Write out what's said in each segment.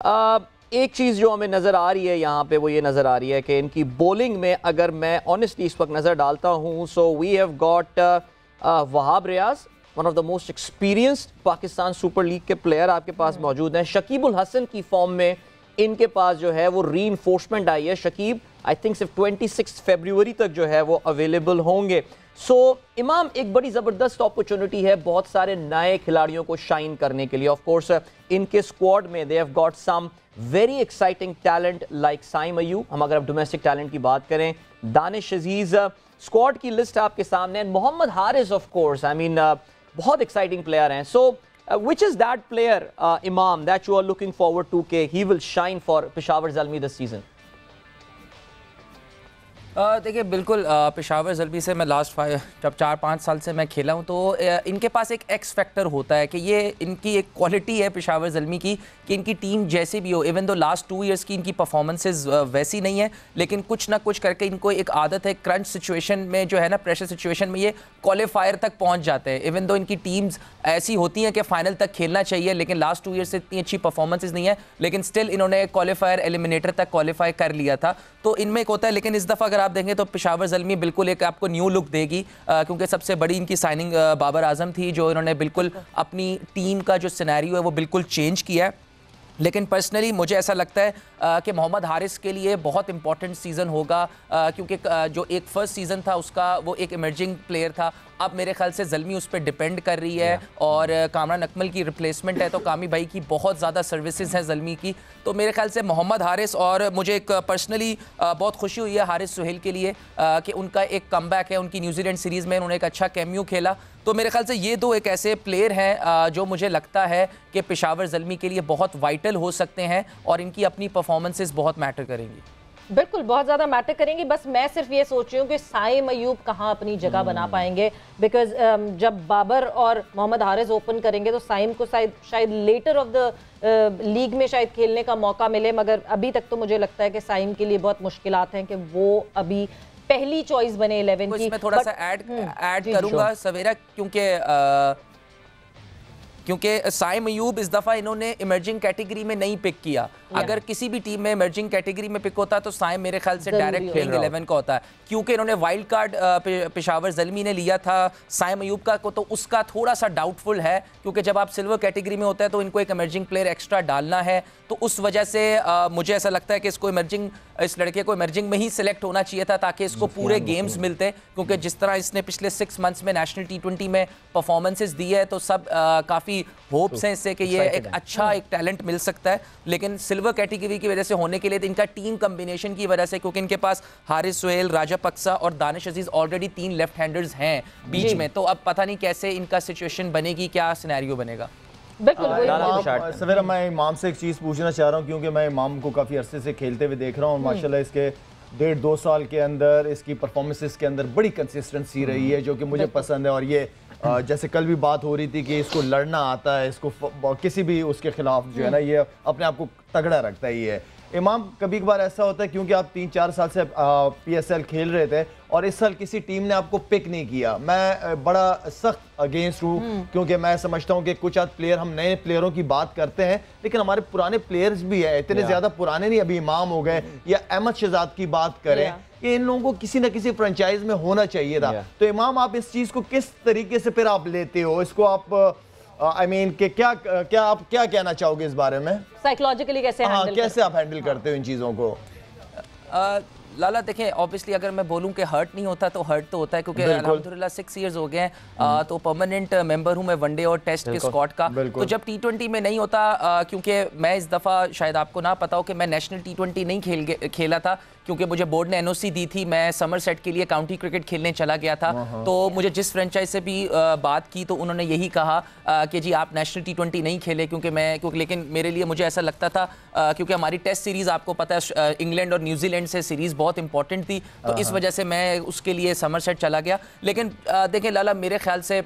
एक चीज़ जो हमें नज़र आ रही है यहाँ पे वो ये नज़र आ रही है कि इनकी बॉलिंग में अगर मैं ऑनेस्टली इस वक्त नज़र डालता हूँ, so we have got Wahab Riaz, one of the most experienced Pakistan super league के प्लेयर आपके पास मौजूद हैं। शकीब उल हसन की फॉर्म में इनके पास जो है वो रीइंफोर्समेंट आई है। शकीब आई थिंक सिर्फ 26 फरवरी तक जो है वो अवेलेबल होंगे। सो इमाम, एक बड़ी ज़बरदस्त अपॉर्चुनिटी है बहुत सारे नए खिलाड़ियों को शाइन करने के लिए। ऑफ कोर्स इनके स्क्वाड में they have got some very exciting talent like Saim Ayub. हम अगर डोमेस्टिक टैलेंट की बात करें, दानिश अजीज, स्क्वाड की लिस्ट आपके सामने, Mohammad Haris of course, I mean बहुत एक्साइटिंग प्लेयर हैं। So which is that player, Imam, that you are looking forward to कि he will shine for Peshawar Zalmi this season? देखिए बिल्कुल, पेशावर ज़ल्मी से मैं जब 4-5 साल से मैं खेला हूँ, तो इनके पास एक एक्स फैक्टर होता है कि ये इनकी एक क्वालिटी है पेशावर ज़ल्मी की कि इनकी टीम जैसे भी हो, इवन दो लास्ट 2 इयर्स की इनकी परफॉर्मेंसेस वैसी नहीं है, लेकिन कुछ ना कुछ करके इनको एक आदत है क्रंच सिचुएशन में जो है ना, प्रेशर सिचुएशन में ये क्वालिफायर तक पहुँच जाते हैं। इवन दो इनकी टीम्स ऐसी होती हैं कि फाइनल तक खेलना चाहिए, लेकिन लास्ट 2 ईयर्स से इतनी अच्छी परफॉर्मेंसेज नहीं है, लेकिन स्टिल इन्होंने क्वालिफायर एलिमिनेटर तक क्वालिफाई कर लिया था। तो इनमें एक होता है, लेकिन इस दफ़ा अगर आप देखें तो पेशावर ज़ल्मी बिल्कुल एक आपको न्यू लुक देगी, क्योंकि सबसे बड़ी इनकी साइनिंग बाबर आजम थी, जो इन्होंने बिल्कुल अपनी टीम का जो सिनेरियो है वो बिल्कुल चेंज किया है। लेकिन पर्सनली मुझे ऐसा लगता है कि मोहम्मद हारिस के लिए बहुत इंपॉर्टेंट सीज़न होगा, क्योंकि जो एक फर्स्ट सीज़न था उसका वो एक इमर्जिंग प्लेयर था। अब मेरे ख्याल से ज़ल्मी उस पर डिपेंड कर रही है, और कामरान अकमल की रिप्लेसमेंट है, तो कामी भाई की बहुत ज़्यादा सर्विसेज हैं ज़ल्मी की। तो मेरे ख्याल से मोहम्मद हारिस, और मुझे एक पर्सनली बहुत खुशी हुई है हारिस सुहेल के लिए कि उनका एक कमबैक है। उनकी न्यूजीलैंड सीरीज़ में उन्होंने एक अच्छा कैमियो खेला। तो मेरे ख्याल से ये दो एक ऐसे प्लेयर हैं जो मुझे लगता है कि पेशावर ज़ल्मी के लिए बहुत वाइटल हो सकते हैं, और इनकी अपनी परफॉर्मेंसेस बहुत मैटर करेंगी। बिल्कुल, बहुत ज़्यादा मैटर करेंगी। बस मैं सिर्फ ये सोच रही हूँ कि साइम अयूब कहाँ अपनी जगह बना पाएंगे, बिकॉज जब बाबर और मोहम्मद हारिस ओपन करेंगे तो साइम को शायद लेटर ऑफ द लीग में शायद खेलने का मौका मिले, मगर अभी तक तो मुझे लगता है कि साइम के लिए बहुत मुश्किलात हैं कि वो अभी पहली चॉइस बने 11 की। मैं थोड़ा सा ऐड करूँगा सवेरा, क्योंकि साइम अयूब इस दफ़ा इन्होंने इमर्जिंग कैटेगरी में नहीं पिक किया। अगर किसी भी टीम में इमर्जिंग कैटेगरी में पिक होता तो साइम मेरे ख्याल से डायरेक्ट प्लेइंग 11 का होता है, क्योंकि इन्होंने वाइल्ड कार्ड पेशावर ज़ल्मी ने लिया था साइम अयूब का को, तो उसका थोड़ा सा डाउटफुल है, क्योंकि जब आप सिल्वर कैटेगरी में होता है तो इनको एक इमर्जिंग प्लेयर एक्स्ट्रा डालना है। तो उस वजह से मुझे ऐसा लगता है कि इस लड़के को इमर्जिंग में ही सिलेक्ट होना चाहिए था, ताकि इसको पूरे गेम्स मिलते, क्योंकि जिस तरह इसने पिछले 6 मंथ्स में नेशनल T20 में परफॉर्मेंसेस दी है, तो सब काफ़ी होप्स हैं इससे कि ये एक अच्छा एक टैलेंट मिल सकता है। लेकिन सिल्वर कैटेगरी की वजह से होने के लिए इनका टीम कम्बिनेशन की वजह से, क्योंकि इनके पास हारिस सुहेल, राजा पक्सा और दानिश अजीज ऑलरेडी 3 लेफ्ट हैंडर्स हैं बीच में, तो अब पता नहीं कैसे इनका सिचुएशन बनेगी, क्या सिनेरियो बनेगा। बिल्कुल सवेरा, मैं इमाम से एक चीज़ पूछना चाह रहा हूँ, क्योंकि मैं इमाम को काफ़ी अरसे से खेलते हुए देख रहा हूँ, माशाल्लाह इसके 1.5-2 साल के अंदर इसकी परफॉर्मेंसेस के अंदर बड़ी कंसिस्टेंसी रही है, जो कि मुझे पसंद है। और ये जैसे कल भी बात हो रही थी कि इसको लड़ना आता है, इसको किसी भी उसके खिलाफ जो है ना, ये अपने आप को तगड़ा रखता है। ये इमाम, कभी कभार ऐसा होता है, क्योंकि आप 3-4 साल से PSL खेल रहे थे और इस साल किसी टीम ने आपको पिक नहीं किया, मैं बड़ा सख्त अगेंस्ट हूँ, क्योंकि मैं समझता हूँ कि कुछ आध प्लेयर, हम नए प्लेयरों की बात करते हैं, लेकिन हमारे पुराने प्लेयर्स भी है, इतने ज़्यादा पुराने नहीं, अभी इमाम हो गए या अहमद शहजाद की बात करें, कि इन लोगों को किसी न किसी फ्रेंचाइज में होना चाहिए था। तो इमाम, आप इस चीज़ को किस तरीके से फिर आप लेते हो इसको, आप आई मीन कि क्या आप क्या कहना चाहोगे इस बारे में, साइकोलॉजिकली कैसे आप हैंडल करते हो इन चीज़ों को? लाला, देखें, ऑब्वियसली अगर मैं बोलूं कि हर्ट नहीं होता तो हर्ट तो होता है, क्योंकि अल्हम्दुलिल्लाह 6 इयर्स हो गए हैं, तो परमानेंट मेंबर हूं मैं वनडे और टेस्ट के स्क्वाड का। तो जब T20 में नहीं होता, क्योंकि मैं इस दफ़ा, शायद आपको ना पता हो कि मैं नेशनल T20 नहीं खेला था, क्योंकि मुझे बोर्ड ने NOC दी थी, मैं समरसेट के लिए काउंटी क्रिकेट खेलने चला गया था। तो मुझे जिस फ्रेंचाइज से भी बात की तो उन्होंने यही कहा कि जी आप नेशनल T20 नहीं खेले, क्योंकि लेकिन मेरे लिए मुझे ऐसा लगता था, क्योंकि हमारी टेस्ट सीरीज़ आपको पता है इंग्लैंड और न्यूजीलैंड से सीरीज़ बहुत इंपॉर्टेंट थी, तो इस वजह से मैं उसके लिए समरसेट चला गया। लेकिन देखें लाला, मेरे ख्याल से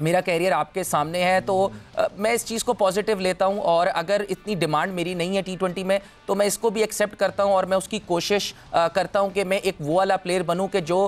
मेरा कैरियर आपके सामने है, तो मैं इस चीज़ को पॉजिटिव लेता हूं, और अगर इतनी डिमांड मेरी नहीं है T20 में तो मैं इसको भी एक्सेप्ट करता हूं, और मैं उसकी कोशिश करता हूं कि मैं एक वो वाला प्लेयर बनूं कि जो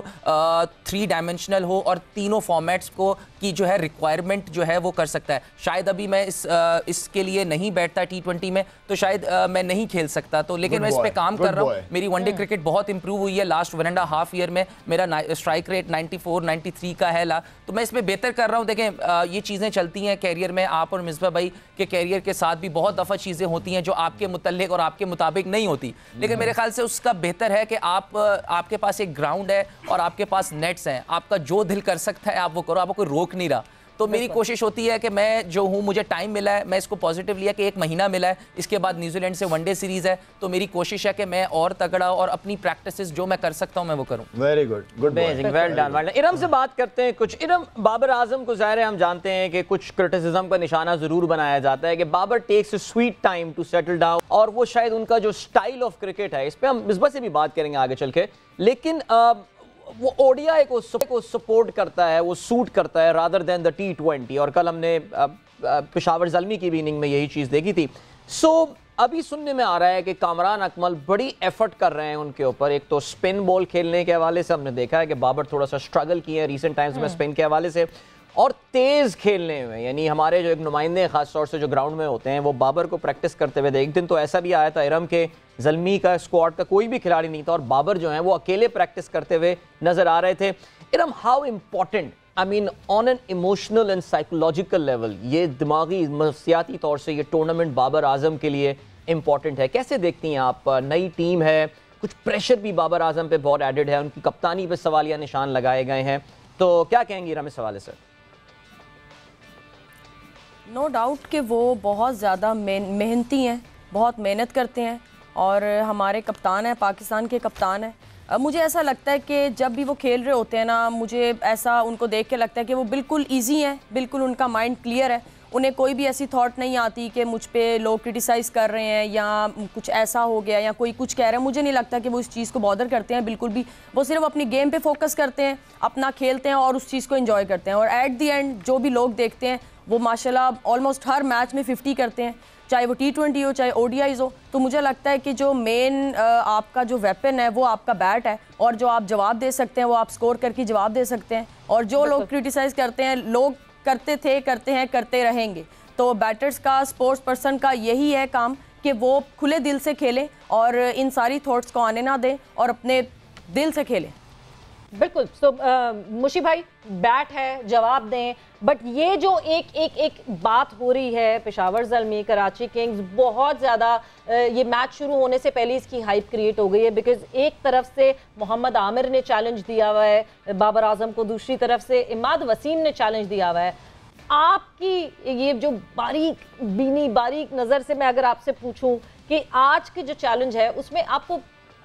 3 डायमेंशनल हो और तीनों फॉर्मेट्स को की जो है रिक्वायरमेंट जो है वो कर सकता है। शायद अभी मैं इसके लिए नहीं बैठता T20 में, तो शायद मैं नहीं खेल सकता, तो लेकिन मैं इस पे काम कर रहा हूँ। मेरी वनडे क्रिकेट बहुत इंप्रूव हुई है लास्ट 1.5 ईयर में। मेरा स्ट्राइक रेट 94 93 का है तो मैं इसमें बेहतर कर रहा हूँ। देखें ये चीज़ें चलती हैं कैरियर में, आप और मिसबा भाई के कैरियर के साथ भी बहुत दफ़ा चीज़ें होती हैं जो आपके मुतल्लिक और आपके मुताबिक नहीं होती, लेकिन मेरे ख्याल से उसका बेहतर है कि आपके पास एक ग्राउंड है और आपके पास नेट्स हैं, आपका जो दिल कर सकता है आप वो करो, आपको कोई रोक नहीं रहा। तो मेरी कोशिश होती है कि मैं जो हूँ, मुझे टाइम मिला है, मैं इसको पॉजिटिव लिया कि 1 महीना मिला है, इसके बाद न्यूजीलैंड से वनडे सीरीज है, तो मेरी कोशिश है कि मैं और तगड़ा और अपनी प्रैक्टिसेस जो मैं कर सकता हूँ मैं वो करूँ। Very good, good, amazing, well done. Iram से बात करते हैं कुछ। इरम, बाबर आजम को ज़ाहिर है हम जानते हैं कि कुछ क्रिटिसिज्म का निशाना जरूर बनाया जाता है कि Babar takes sweet time to settle down, और वो शायद उनका जो स्टाइल ऑफ क्रिकेट है, इस पर हम मिसबा से भी बात करेंगे आगे चल के, लेकिन वो ओडीआई को सपोर्ट करता है, वो सूट करता है रादर देन द T20, और कल हमने पेशावर ज़ल्मी की भी इनिंग में यही चीज़ देखी थी। अभी सुनने में आ रहा है कि कामरान अकमल बड़ी एफर्ट कर रहे हैं उनके ऊपर। एक तो स्पिन बॉल खेलने के हवाले से हमने देखा है कि बाबर थोड़ा सा स्ट्रगल किए हैं रिसेंट टाइम्स में स्पिन के हवाले से, और तेज़ खेलने में, यानी हमारे जो एक नुमाइंदे खास तौर से जो ग्राउंड में होते हैं वो बाबर को प्रैक्टिस करते हुए एक दिन तो ऐसा भी आया था इरम के ज़ल्मी का स्क्वाड का कोई भी खिलाड़ी नहीं था और बाबर जो है वो अकेले प्रैक्टिस करते हुए नजर आ रहे थे। Iram, how important, I mean on an emotional and psychological level, ये दिमागी नफ्सियाती तौर से ये टूर्नामेंट बाबर आजम के लिए इंपॉर्टेंट है? कैसे देखती हैं आप? नई टीम है, कुछ प्रेशर भी बाबर आजम पे बहुत एडेड है, उनकी कप्तानी पे सवालिया निशान लगाए गए हैं, तो क्या कहेंगी इरम इस हवाले से? नो डाउट कि वो बहुत ज़्यादा मेहनती हैं, बहुत मेहनत करते हैं, और हमारे कप्तान हैं, पाकिस्तान के कप्तान हैं। मुझे ऐसा लगता है कि जब भी वो खेल रहे होते हैं ना, मुझे ऐसा उनको देख के लगता है कि वो बिल्कुल ईजी हैं, बिल्कुल उनका माइंड क्लियर है, उन्हें कोई भी ऐसी थॉट नहीं आती कि मुझ पे लोग क्रिटिसाइज़ कर रहे हैं या कुछ ऐसा हो गया या कोई कुछ कह रहा है। मुझे नहीं लगता कि वो इस चीज़ को बॉदर करते हैं बिल्कुल भी। वो सिर्फ अपनी गेम पे फोकस करते हैं, अपना खेलते हैं और उस चीज़ को एंजॉय करते हैं, और एट दी एंड जो भी लोग देखते हैं वो माशाल्लाह ऑलमोस्ट हर मैच में 50 करते हैं, चाहे वो T20 हो चाहे ODIs हो। तो मुझे लगता है कि जो मेन आपका जो वेपन है वो आपका बैट है, और जो आप जवाब दे सकते हैं वो आप स्कोर करके जवाब दे सकते हैं, और जो लोग क्रिटिसाइज़ करते हैं, लोग करते थे, करते हैं, करते रहेंगे। तो बैटर्स का, स्पोर्ट्स पर्सन का यही है काम कि वो खुले दिल से खेलें और इन सारी थॉट्स को आने ना दें और अपने दिल से खेलें। बिल्कुल। मुशी भाई, बैट है, जवाब दें, बट ये जो एक बात हो रही है, पेशावर ज़ल्मी, कराची किंग्स, बहुत ज़्यादा ये मैच शुरू होने से पहले इसकी हाइप क्रिएट हो गई है, बिकॉज एक तरफ से मोहम्मद आमिर ने चैलेंज दिया हुआ है बाबर आजम को, दूसरी तरफ से इमाद वसीम ने चैलेंज दिया हुआ है। आपकी ये जो बारीक नज़र से मैं अगर आपसे पूछूं कि आज के जो चैलेंज है उसमें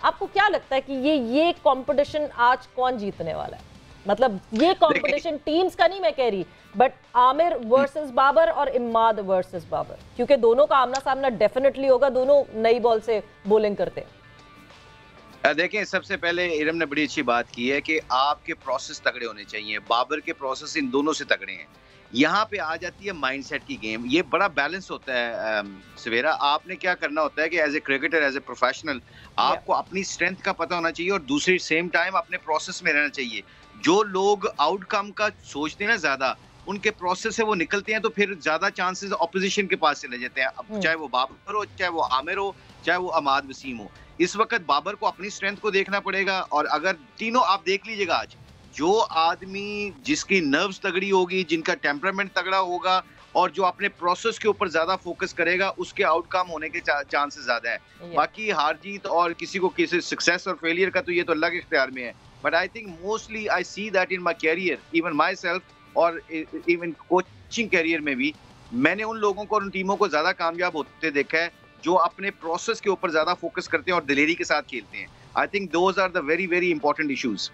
आपको क्या लगता है कि ये कंपटीशन आज कौन जीतने वाला है? मतलब ये कंपटीशन टीम्स का नहीं मैं कह रही, बट आमिर वर्सेस बाबर और इमाद वर्सेस बाबर, क्योंकि दोनों का आमना सामना डेफिनेटली होगा, दोनों नई बॉल से बॉलिंग करते हैं। देखें, सबसे पहले इरम ने बड़ी अच्छी बात की है कि आपके प्रोसेस तगड़े होने चाहिए। बाबर के प्रोसेस इन दोनों से तगड़े हैं। यहाँ पे आ जाती है माइंडसेट की गेम। ये बड़ा बैलेंस होता है सवेरा। आपने क्या करना होता है कि as a cricketer, as a professional, आपको अपनी स्ट्रेंथ का पता होना चाहिए और दूसरी सेम टाइम अपने प्रोसेस में रहना चाहिए। जो लोग आउटकम का सोचते हैं ना ज्यादा, उनके प्रोसेस से वो निकलते हैं तो फिर ज्यादा चांसेस ऑपोजिशन के पास चले जाते हैं। अब चाहे वो बाबर हो, चाहे वो आमिर हो, चाहे वो अमाद वसीम हो। इस वक्त बाबर को अपनी स्ट्रेंथ को देखना पड़ेगा, और अगर तीनों आप देख लीजिएगा, आज जो आदमी जिसकी नर्व्स तगड़ी होगी, जिनका टेम्परामेंट तगड़ा होगा और जो अपने प्रोसेस के ऊपर ज्यादा फोकस करेगा, उसके आउटकम होने के चांसेस ज्यादा है। बाकी हार जीत और किसी को किसी सक्सेस और फेलियर का तो ये तो अलग इख्तियार में है, but I think mostly I see that in my career, even myself और इवन कोचिंग कैरियर में भी मैंने उन लोगों को और उन टीमों को ज्यादा कामयाब होते देखा है जो अपने प्रोसेस के ऊपर ज्यादा फोकस करते हैं और दिलेरी के साथ खेलते हैं। I think those are the very very important issues.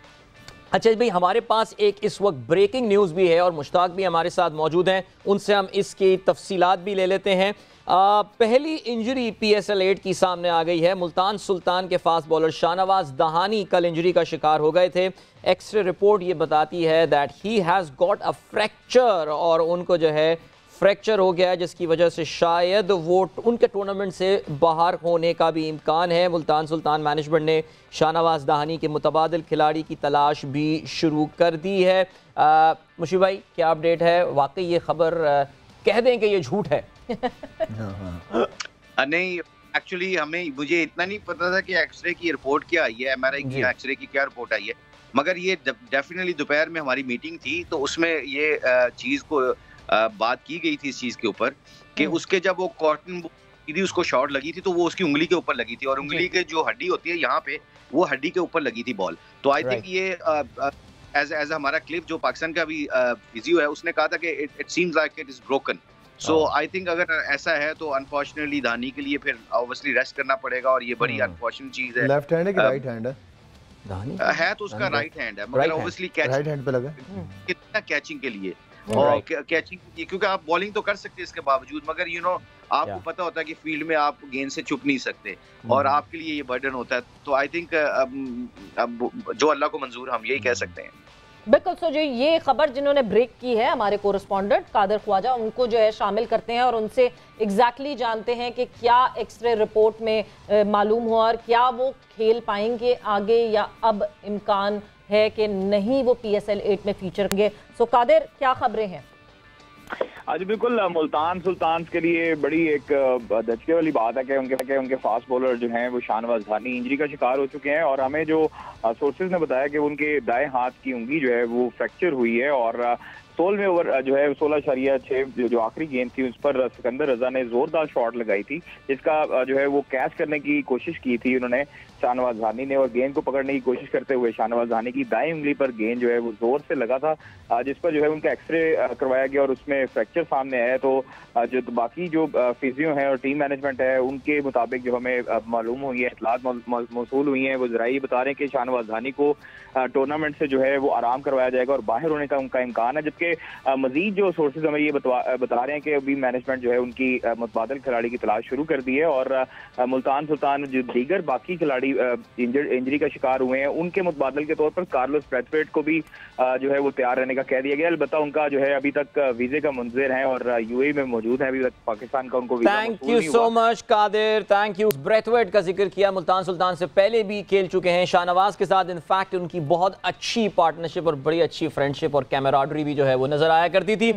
अच्छा भाई, हमारे पास एक इस वक्त ब्रेकिंग न्यूज़ भी है और मुश्ताक भी हमारे साथ मौजूद हैं, उनसे हम इसकी तफसीलात भी ले लेते हैं। पहली इंजरी PSL 8 की सामने आ गई है। मुल्तान सुल्तान के फास्ट बॉलर शाहनवाज दहानी कल इंजरी का शिकार हो गए थे। एक्सरे रिपोर्ट ये बताती है that he has got a fracture, और उनको जो है फ्रैक्चर हो गया है, जिसकी वजह से शायद वो उनके टूर्नामेंट से बाहर होने का भी इम्कान है। मुल्तान सुल्तान मैनेजमेंट ने शाहनवाज दाहानी के मुतबादिल खिलाड़ी की तलाश भी शुरू कर दी है। मुशीब भाई, क्या अपडेट है? वाकई ये खबर कह दें कि ये झूठ है? नहीं, एक्चुअली मुझे इतना नहीं पता था कि एक्सरे की रिपोर्ट क्या आई है, एमआरआई की एक्सरे की क्या रिपोर्ट आई है, मगर ये डेफिनेटली दोपहर में हमारी मीटिंग थी तो उसमें ये चीज़ को बात की गई थी इस चीज़ के ऊपर कि उसके जब वो कॉटन थी उसको शॉट लगी थी तो वो उसकी उंगली के ऊपर लगी थी और उंगली के जो हड्डी होती है यहाँ पे वो हड्डी के ऊपर लगी थी बॉल। तो आई थिंक ये एज हमारा क्लिप जो पाकिस्तान का भी फिजियो है उसने कहा था कि it seems like it is broken. So I think अगर ऐसा है तो अनफॉर्चुनेटली दानी के लिए फिर ऑब्वियसली रेस्ट करना पड़ेगा और ये बड़ी अनफॉर्चुनेट चीज है। लेफ्ट हैंड है कि राइट हैंड है? है तो उसका राइट हैंड है, मगर ऑब्वियसली राइट हैंड पे लगा कितना कैचिंग के लिए और कैचिंग क्योंकि आप बॉलिंग तो कर सकते हैं इसके बावजूद, मगर आपको पता होता है कि फील्ड में आप गेंद से चुप नहीं सकते और आपके लिए ये बर्डन होता है। तो आई थिंक जो अल्लाह को मंजूर हम यही कह सकते हैं। बिल्कुल। सो जो ये खबर जिन्होंने ब्रेक की है हमारे कोरेस्पॉन्डेंट कादर ख्वाजा, उनको जो है शामिल करते हैं और उनसे एग्जैक्टली जानते हैं कि क्या एक्सरे रिपोर्ट में मालूम हुआ और क्या वो खेल पाएंगे आगे या अब इम्कान है कि नहीं वो PSL 8 में फीचर होंगे। सो कादर, क्या खबरें हैं? आज बिल्कुल मुल्तान सुल्तान के लिए बड़ी एक धचके वाली बात है कि उनके फास्ट बॉलर जो हैं वो शाहनवाज दाहानी इंजरी का शिकार हो चुके हैं और हमें जो सोर्सेज ने बताया कि उनके दाएं हाथ की उंगली जो है वो फ्रैक्चर हुई है और 16वें ओवर जो है 16.6 जो आखिरी गेंद थी उस पर सिकंदर रजा ने जोरदार शॉट लगाई थी, जिसका जो है वो कैच करने की कोशिश की थी उन्होंने शाहनवाज दाहानी ने और गेंद को पकड़ने की कोशिश करते हुए शाहनवाज दाहानी की दाएं उंगली पर गेंद जो है वो जोर से लगा था, जिस पर जो है उनका एक्सरे करवाया गया और उसमें फ्रैक्चर सामने आया। तो जो बाकी जो फिजियो हैं और टीम मैनेजमेंट है उनके मुताबिक जो हमें मालूम हुई है, इतलात मौसूल हुई है, वो जराई बता रहे हैं कि शाहनवाज दाहानी को टूर्नामेंट से जो है वो आराम करवाया जाएगा और बाहर होने का उनका इम्कान है। जबकि मजीद जो सोर्सेज हमें ये बता रहे हैं कि अभी मैनेजमेंट जो है उनकी मुतबादिल खिलाड़ी की तलाश शुरू कर दी है और मुल्तान सुल्तान जो दीगर बाकी खिलाड़ी इंजरी का शिकार हुए हैं उनके मुतबादिल के तौर पर कार्लोस ब्रैथवेट को भी जो है वो तैयार रहने का कह दिया गया। अलबत्ता उनका जो है अभी तक वीजे का मुंतज़िर है और UAE में मौजूद है, अभी तक पाकिस्तान का उनको visa thank you so much Qadir, thank you. Brathwaite का जिक्र किया, मुल्तान सुल्तान से पहले भी खेल चुके हैं शाहनवाज के साथ। इनफैक्ट उनकी बहुत अच्छी पार्टनरशिप और बड़ी अच्छी फ्रेंडशिप और कैमराडरी भी जो है वो नजर आया करती थी।